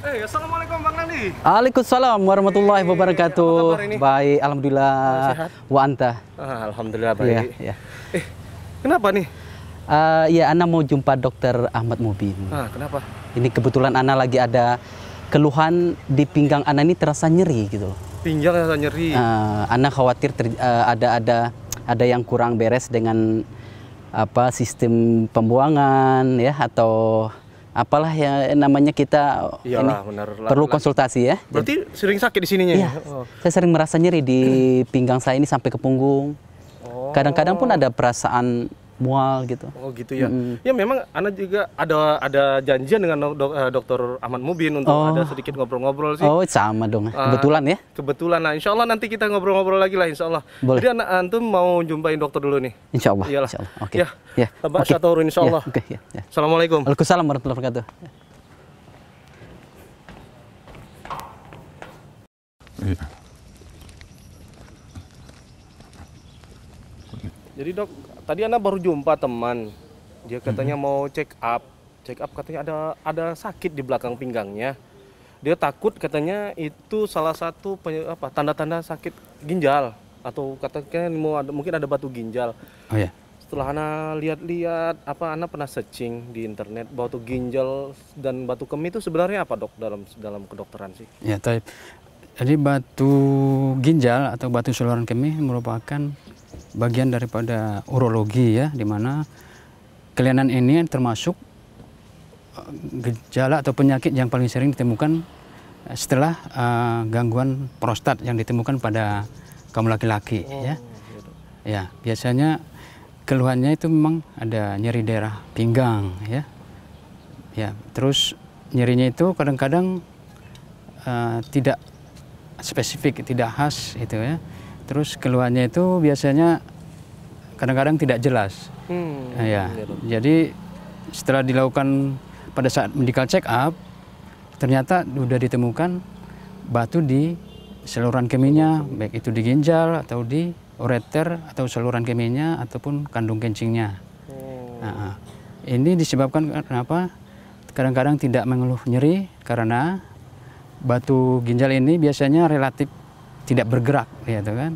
Assalamualaikum Bang Nandi. Waalaikumsalam warahmatullahi wabarakatuh. Apa kabar ini? Baik, alhamdulillah. Sehat? Wa anta? Alhamdulillah baik. Ya. Kenapa nih? Ya, Ana mau jumpa Dokter Ahmad Mubin. Kenapa? Ini kebetulan Ana lagi ada keluhan di pinggang Ana, ini terasa nyeri gitu loh. Pinggang rasa nyeri. Ana khawatir ada yang kurang beres dengan sistem pembuangan ya, atau apalah ya namanya, kita Iyalah, benar. perlu konsultasi ya. Berarti sering sakit di sininya? Iya, saya sering merasa nyeri di pinggang saya ini sampai ke punggung. Kadang-kadang pun ada perasaan mual gitu. Oh gitu ya. Ya memang Ana juga ada janjian dengan Dokter Ahmad Mubin untuk ada sedikit ngobrol-ngobrol sih. Oh sama dong, kebetulan ya. Kebetulan. Nah insya Allah nanti kita ngobrol-ngobrol lagi lah insya Allah. Boleh. Jadi antum mau jumpain dokter dulu nih? Insya Allah. Iyalah. Insya Allah. Oke. Ya. Mbak Syaturun insya Allah. Ya. Assalamualaikum. Waalaikumsalam warahmatullahi wabarakatuh. Jadi dok, tadi Ana baru jumpa teman. Dia katanya mau check up. Check up katanya ada sakit di belakang pinggangnya. Dia takut katanya itu salah satu tanda-tanda sakit ginjal, atau katanya mungkin ada batu ginjal. Oh ya. Setelah Ana lihat-lihat, Ana pernah searching di internet, batu ginjal dan batu kemih itu sebenarnya apa dok dalam kedokteran sih? Ya, taib. Jadi batu ginjal atau batu saluran kemih merupakan bagian daripada urologi ya, di mana kelainan ini termasuk gejala atau penyakit yang paling sering ditemukan setelah gangguan prostat yang ditemukan pada kaum laki-laki ya. Ya, biasanya keluhannya itu memang ada nyeri daerah pinggang ya. Ya, terus nyerinya itu kadang-kadang tidak spesifik, tidak khas itu ya. Terus keluhannya itu biasanya kadang-kadang tidak jelas. Ya, jadi setelah dilakukan pada saat medical check up, ternyata sudah ditemukan batu di saluran kemihnya, baik itu di ginjal atau di ureter atau saluran kemihnya ataupun kandung kencingnya. Nah, ini disebabkan kenapa? Kadang-kadang tidak mengeluh nyeri karena batu ginjal ini biasanya relatif tidak bergerak, gitu kan.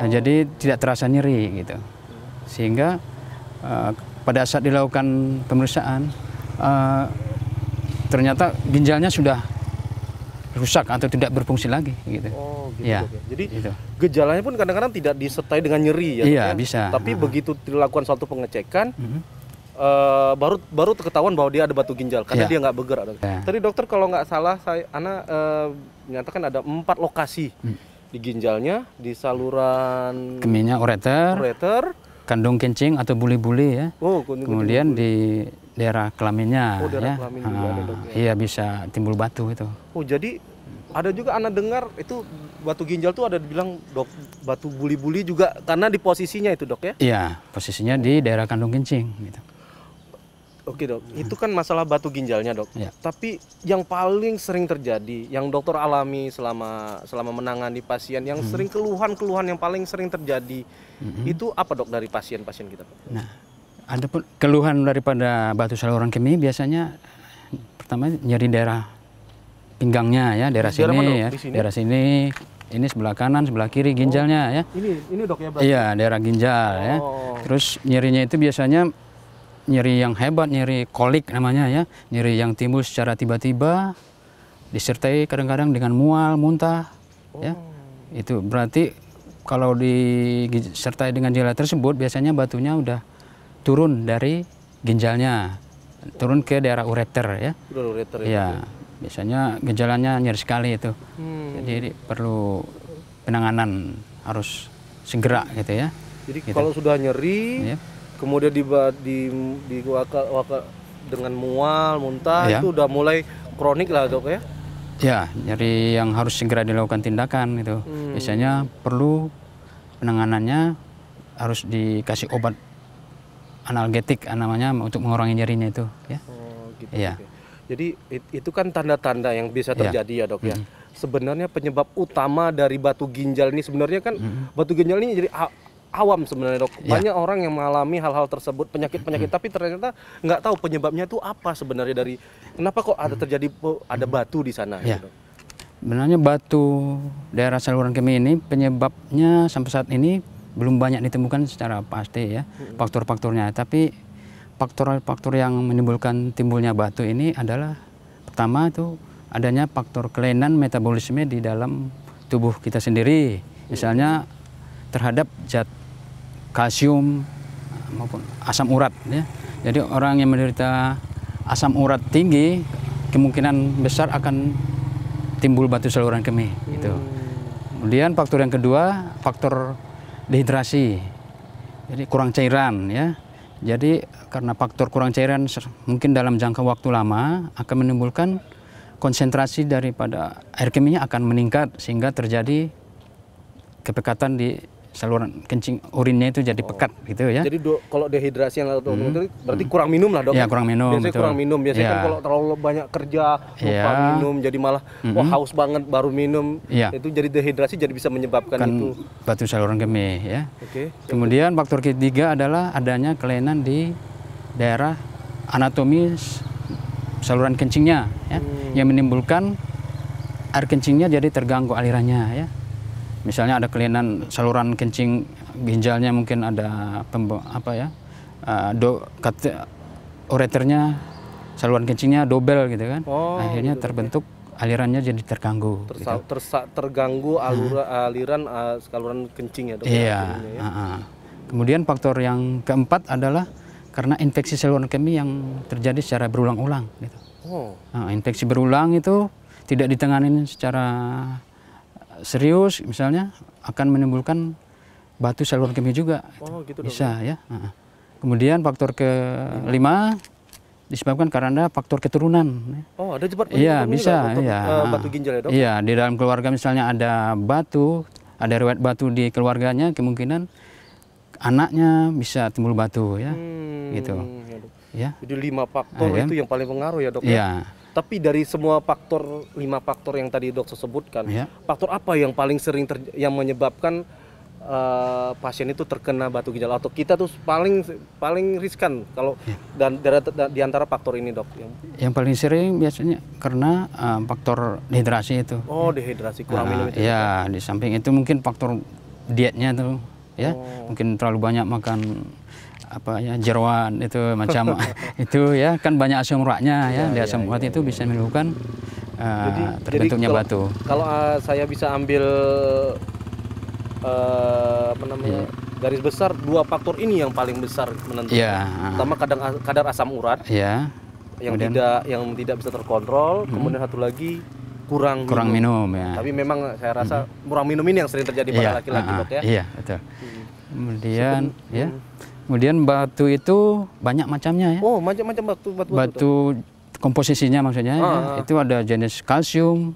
Jadi tidak terasa nyeri gitu. Sehingga pada saat dilakukan pemeriksaan ternyata ginjalnya sudah rusak atau tidak berfungsi lagi gitu. Gitu, ya. Jadi gitu. Gejalanya pun kadang-kadang tidak disertai dengan nyeri ya. Iya, ya? bisa. Tapi begitu dilakukan suatu pengecekan baru ketahuan bahwa dia ada batu ginjal karena dia nggak bergerak. Tadi dokter kalau nggak salah Ana menyatakan ada 4 lokasi di ginjalnya, di saluran kemihnya ureter, kandung kencing atau buli-buli ya. Kemudian di daerah kelaminnya ya. Kelamin juga ada, dok, ya? Iya, bisa timbul batu itu. Jadi ada juga Ana dengar itu batu ginjal tuh ada dibilang dok batu buli-buli juga karena di posisinya itu dok ya? Iya, posisinya di daerah kandung kencing gitu. Oke dok, itu kan masalah batu ginjalnya dok. Ya. Tapi yang paling sering terjadi, yang dokter alami selama menangani pasien, yang sering keluhan yang paling sering terjadi, itu apa dok dari pasien-pasien kita? Nah, ada pun keluhan daripada batu saluran kemih biasanya pertama nyeri daerah pinggangnya ya, daerah sini mana, ya, sini? daerah sini. Ini sebelah kanan, sebelah kiri ginjalnya ya. Ini dok ya berarti? Iya, daerah ginjal ya. Terus nyerinya itu biasanya nyeri yang hebat, nyeri kolik namanya ya, nyeri yang timbul secara tiba-tiba, disertai kadang-kadang dengan mual, muntah, ya. Itu berarti kalau disertai dengan gejala tersebut, biasanya batunya udah turun dari ginjalnya, turun ke daerah ureter ya. Ureter ya. Biasanya gejalanya nyeri sekali itu, jadi perlu penanganan harus segera gitu ya. Jadi gitu. Kalau sudah nyeri, kemudian dengan mual, muntah, itu udah mulai kronik lah dok ya? Ya, nyeri yang harus segera dilakukan tindakan itu. Biasanya perlu penanganannya harus dikasih obat analgetik namanya untuk mengurangi nyerinya itu. Ya. Gitu. Ya. Jadi itu kan tanda-tanda yang bisa terjadi ya dok ya. Sebenarnya penyebab utama dari batu ginjal ini sebenarnya kan batu ginjal ini jadi awam sebenarnya dok. Ya. Banyak orang yang mengalami hal-hal tersebut, penyakit-penyakit, tapi ternyata nggak tahu penyebabnya itu apa sebenarnya, dari kenapa kok ada terjadi ada batu di sana. Ya. Gitu, dok. Sebenarnya batu daerah saluran kemih ini penyebabnya sampai saat ini belum banyak ditemukan secara pasti ya, faktor-faktornya. Tapi faktor-faktor yang menimbulkan timbulnya batu ini adalah pertama itu adanya faktor kelainan metabolisme di dalam tubuh kita sendiri. Misalnya terhadap zat kalsium maupun asam urat ya. Jadi orang yang menderita asam urat tinggi kemungkinan besar akan timbul batu saluran kemih gitu. Kemudian faktor yang kedua, faktor dehidrasi. Jadi kurang cairan ya. Jadi karena faktor kurang cairan mungkin dalam jangka waktu lama akan menimbulkan konsentrasi daripada air kemihnya akan meningkat sehingga terjadi kepekatan di saluran kencing urinnya itu jadi pekat gitu ya. Jadi kalau dehidrasi yang itu berarti kurang minum lah dok. Ya, kurang minum. Biasanya betul. kurang minum. Biasanya Ya. kan kalau terlalu banyak kerja lupa Ya. minum, jadi malah wah haus banget baru minum. Ya. Itu jadi dehidrasi, jadi bisa menyebabkan Kan itu. batu saluran kemih ya. Oke. Kemudian faktor ketiga adalah adanya kelainan di daerah anatomi saluran kencingnya ya, yang menimbulkan air kencingnya jadi terganggu alirannya ya. Misalnya ada kelainan saluran kencing ginjalnya, mungkin ada ureternya, saluran kencingnya dobel gitu kan. Akhirnya terbentuk alirannya jadi terganggu. Terganggu aliran saluran kencing ya dok. Iya. Kemudian faktor yang keempat adalah karena infeksi saluran kemih yang terjadi secara berulang-ulang. Gitu. Infeksi berulang itu tidak ditangani secara serius, misalnya akan menimbulkan batu saluran kemih juga. Gitu bisa ya. Kemudian faktor kelima disebabkan karena faktor keturunan. Ada jebat Iya bisa. Batu ginjal ya dok. Iya, di dalam keluarga misalnya ada batu, ada riwayat batu di keluarganya, kemungkinan anaknya bisa timbul batu ya. Gitu. Ya. Jadi 5 faktor itu yang paling pengaruh ya dok. Iya. Tapi dari semua faktor, 5 faktor yang tadi dokter sebutkan, faktor apa yang paling sering yang menyebabkan pasien itu terkena batu ginjal, atau kita tuh paling riskan kalau di antara faktor ini dok? Yang paling sering biasanya karena faktor dehidrasi itu. Dehidrasi, kurang minum itu. Ya, di samping itu mungkin faktor dietnya tuh ya, mungkin terlalu banyak makan jeroan itu macam itu ya, kan banyak asam uratnya ya, di asam urat itu bisa menimbulkan terbentuknya batu. Kalau saya bisa ambil garis besar, 2 faktor ini yang paling besar menentukan. Pertama kadar asam urat yang tidak bisa terkontrol, kemudian satu lagi kurang minum ya. Tapi memang saya rasa kurang minum ini yang sering terjadi pada laki-laki dok ya. Iya betul. Kemudian batu itu banyak macamnya ya. Macam-macam batu komposisinya maksudnya ya. Itu ada jenis kalsium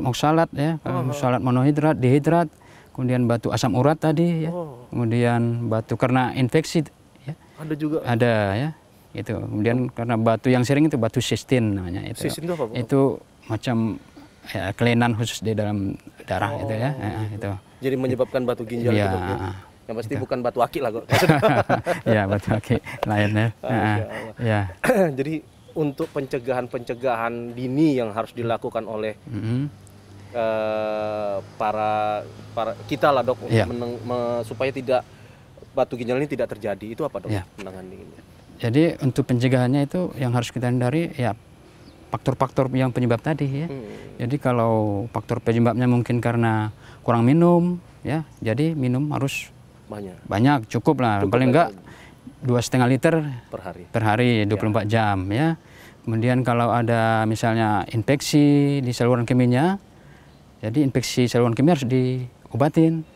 oksalat ya, oksalat monohidrat, dihidrat, kemudian batu asam urat tadi ya. Kemudian batu karena infeksi ya. Ada juga. Ada ya. Itu. Kemudian karena batu yang sering itu batu sistin namanya itu. Sistin itu apa, Pak? Itu macam kelainan khusus di dalam darah itu ya. Itu. Jadi menyebabkan batu ginjal itu. Yang pasti bukan batu akik lah kok. Ya, batu akik lainnya. Ya. Jadi untuk pencegahan dini yang harus dilakukan oleh para kita lah dok, supaya tidak batu ginjal ini tidak terjadi, itu apa dok penanganan ini? Jadi untuk pencegahannya itu yang harus kita hindari ya faktor-faktor yang penyebab tadi ya. Jadi kalau faktor penyebabnya mungkin karena kurang minum ya, jadi minum harus banyak, cukup lah, paling enggak 2,5 liter per hari 24 jam ya. Kemudian kalau ada misalnya infeksi di saluran kemihnya, jadi infeksi saluran kemih harus diobatin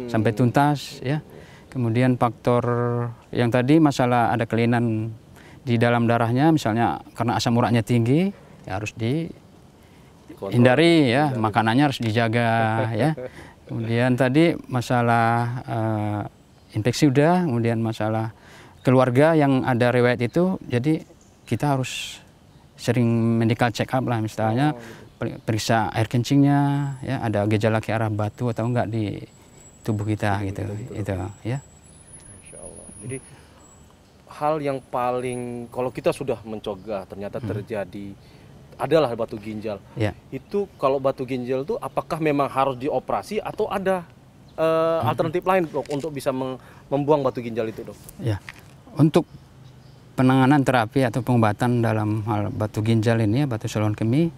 sampai tuntas ya. Kemudian faktor yang tadi masalah ada kelainan di dalam darahnya, misalnya karena asam uratnya tinggi, ya harus dihindari ya, makanannya harus dijaga ya. Kemudian tadi masalah infeksi udah, kemudian masalah keluarga yang ada riwayat itu, jadi kita harus sering medical check up lah, misalnya periksa air kencingnya, ya ada gejala ke arah batu atau enggak di tubuh kita gitu. Itu ya. Masya Allah. Jadi hal yang paling kalau kita sudah mencegah ternyata terjadi adalah batu ginjal. Ya. Itu kalau batu ginjal itu apakah memang harus dioperasi atau ada alternatif lain dok untuk bisa membuang batu ginjal itu dok? Ya. Untuk penanganan terapi atau pengobatan dalam hal batu ginjal ini ya, batu saluran kemih,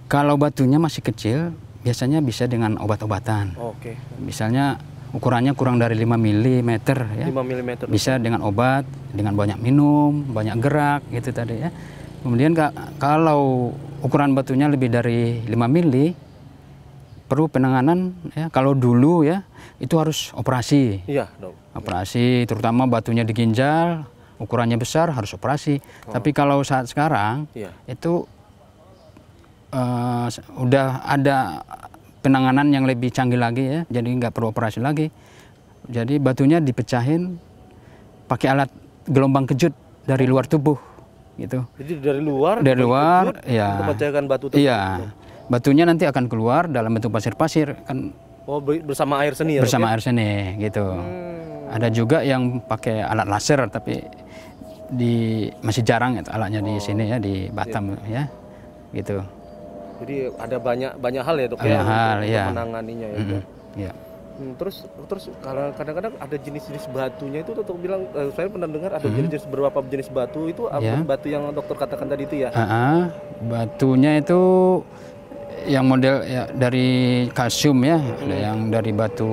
kalau batunya masih kecil biasanya bisa dengan obat-obatan. Oke. Misalnya ukurannya kurang dari 5 mm ya. 5 mm. Bisa dengan obat, dengan banyak minum, banyak gerak gitu tadi ya. Kemudian kalau ukuran batunya lebih dari 5 mili, perlu penanganan ya. Kalau dulu ya itu harus operasi. Iya dok. Operasi, terutama batunya di ginjal, ukurannya besar harus operasi. Tapi kalau saat sekarang Iya. itu udah ada penanganan yang lebih canggih lagi ya. Jadi nggak perlu operasi lagi. Jadi batunya dipecahin pakai alat gelombang kejut dari luar tubuh. Gitu. Jadi dari luar, ya, untuk pecahkan batu tersebut. iya, batunya nanti akan keluar dalam bentuk pasir-pasir kan. Oh bersama air seni ya? Bersama dok, ya? air seni gitu. Ada juga yang pakai alat laser tapi masih jarang itu alatnya di sini ya di Batam ya, gitu. Jadi ada banyak hal ya dok Banyak hal, untuk ya. menanganinya ya. Dok? Ya. Terus kadang-kadang ada jenis-jenis batunya itu dokter bilang saya pernah dengar ada jenis beberapa jenis batu itu apa batu yang dokter katakan tadi itu ya? Batunya itu yang model ya, dari kalsium ya, ada yang dari batu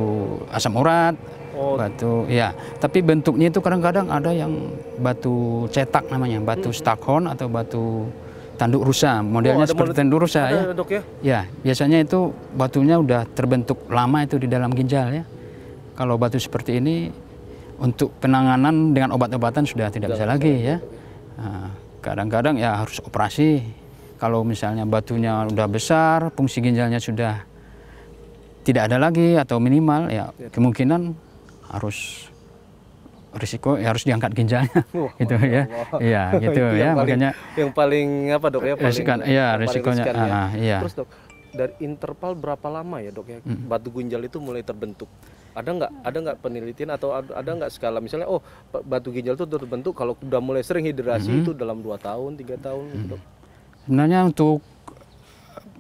asam urat, batu ya. Tapi bentuknya itu kadang-kadang ada yang batu cetak namanya, batu Staghorn atau batu tanduk rusa, modelnya seperti tanduk rusa ya. Dok ya? Ya, biasanya itu batunya udah terbentuk lama itu di dalam ginjal ya. Kalau batu seperti ini untuk penanganan dengan obat-obatan sudah tidak bisa lagi ya. Kadang-kadang ya harus operasi. Kalau misalnya batunya udah besar, fungsi ginjalnya sudah tidak ada lagi atau minimal ya, kemungkinan harus risiko ya harus diangkat ginjalnya gitu ya. Iya gitu ya, makanya yang paling apa dok ya? Risikonya. Iya. Terus dok, dari interval berapa lama ya dok ya batu ginjal itu mulai terbentuk? Ada nggak penelitian atau ada nggak skala misalnya batu ginjal itu terbentuk kalau udah mulai sering hidrasi itu dalam 2 tahun 3 tahun gitu dok? Sebenarnya untuk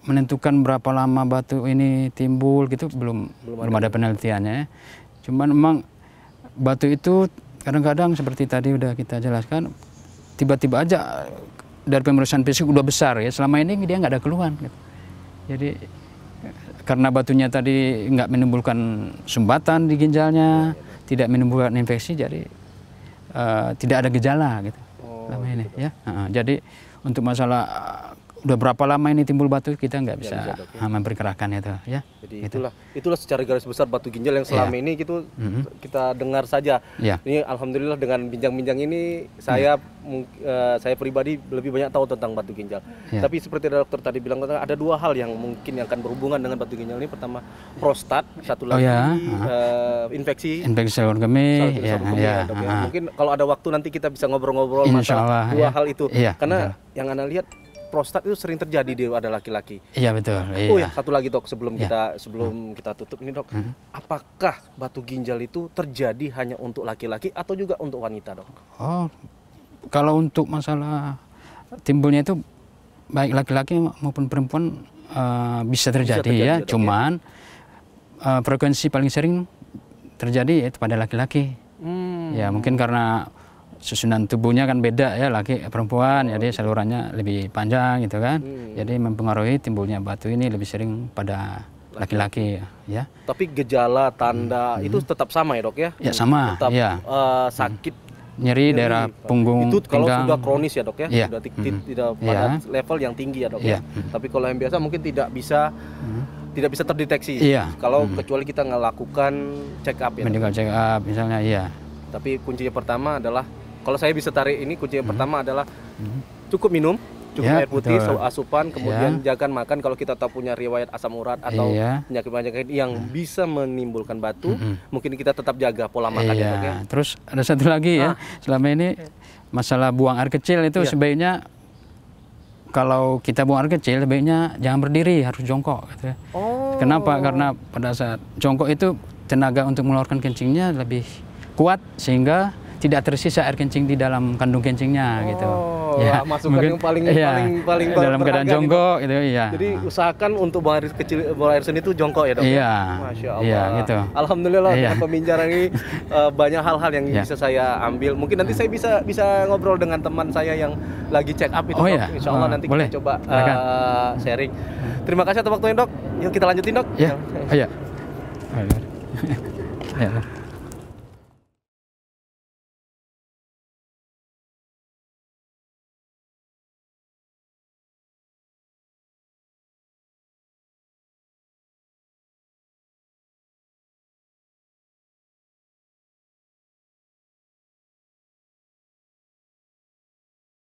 menentukan berapa lama batu ini timbul gitu belum ada penelitiannya. Cuman memang batu itu kadang-kadang seperti tadi udah kita jelaskan, tiba-tiba aja dari pemeriksaan fisik udah besar ya. Selama ini dia nggak ada keluhan. Gitu. Jadi karena batunya tadi nggak menimbulkan sumbatan di ginjalnya, tidak menimbulkan infeksi, jadi tidak ada gejala gitu. Selama ini ya. Jadi untuk masalah udah berapa lama ini timbul batu kita nggak bisa memperkirakan itu ya. Jadi itulah secara garis besar batu ginjal yang selama ini gitu kita dengar saja. Ini alhamdulillah dengan bincang-bincang ini saya pribadi lebih banyak tahu tentang batu ginjal. Tapi seperti dokter tadi bilang ada 2 hal yang mungkin yang akan berhubungan dengan batu ginjal ini. Pertama prostat, satu lagi infeksi saluran kemih. Mungkin kalau ada waktu nanti kita bisa ngobrol-ngobrol masalah 2 hal itu. Karena yang Anda lihat prostat itu sering terjadi di ada laki-laki. Iya betul. Oh ya, satu lagi dok sebelum kita tutup ini dok, apakah batu ginjal itu terjadi hanya untuk laki-laki atau juga untuk wanita dok? Oh, kalau untuk masalah timbulnya itu baik laki-laki maupun perempuan bisa terjadi ya. Dok, cuman frekuensi paling sering terjadi itu pada laki-laki. Ya mungkin karena susunan tubuhnya kan beda ya laki perempuan, jadi salurannya lebih panjang gitu kan. Jadi mempengaruhi timbulnya batu ini lebih sering pada laki-laki ya. Tapi gejala tanda itu tetap sama ya dok ya? Ya sama. Tetap sakit nyeri daerah punggung itu kalau pinggang. Sudah kronis ya dok ya? Sudah tidak pada level yang tinggi ya dok ya. Tapi kalau yang biasa mungkin tidak bisa terdeteksi. Kalau kecuali kita ngelakukan check up ya. Medical check up misalnya Tapi kuncinya pertama adalah kalau saya bisa tarik ini kunci yang pertama adalah cukup minum, cukup air putih, asupan, kemudian jangan makan kalau kita tahu punya riwayat asam urat atau penyakit-penyakit yang bisa menimbulkan batu, mungkin kita tetap jaga pola makan ya, dok, ya. Terus ada satu lagi ya, selama ini masalah buang air kecil itu sebaiknya kalau kita buang air kecil sebaiknya jangan berdiri, harus jongkok gitu ya. Kenapa? Karena pada saat jongkok itu tenaga untuk mengeluarkan kencingnya lebih kuat sehingga tidak tersisa air kencing di dalam kandung kencingnya gitu. Ya, masukan yang paling dalam keadaan jongkok gitu ya. Jadi usahakan untuk buang air kecil, buang air seni itu jongkok ya dok. Iya. Masya Allah. Iya gitu. Alhamdulillah dengan pembicaraan ini banyak hal-hal yang bisa saya ambil. Mungkin nanti saya bisa ngobrol dengan teman saya yang lagi check up itu dok. Insya Allah nanti boleh. kita coba sharing. Terima kasih atas waktunya dok. Yuk kita lanjutin dok. Iya. Iya.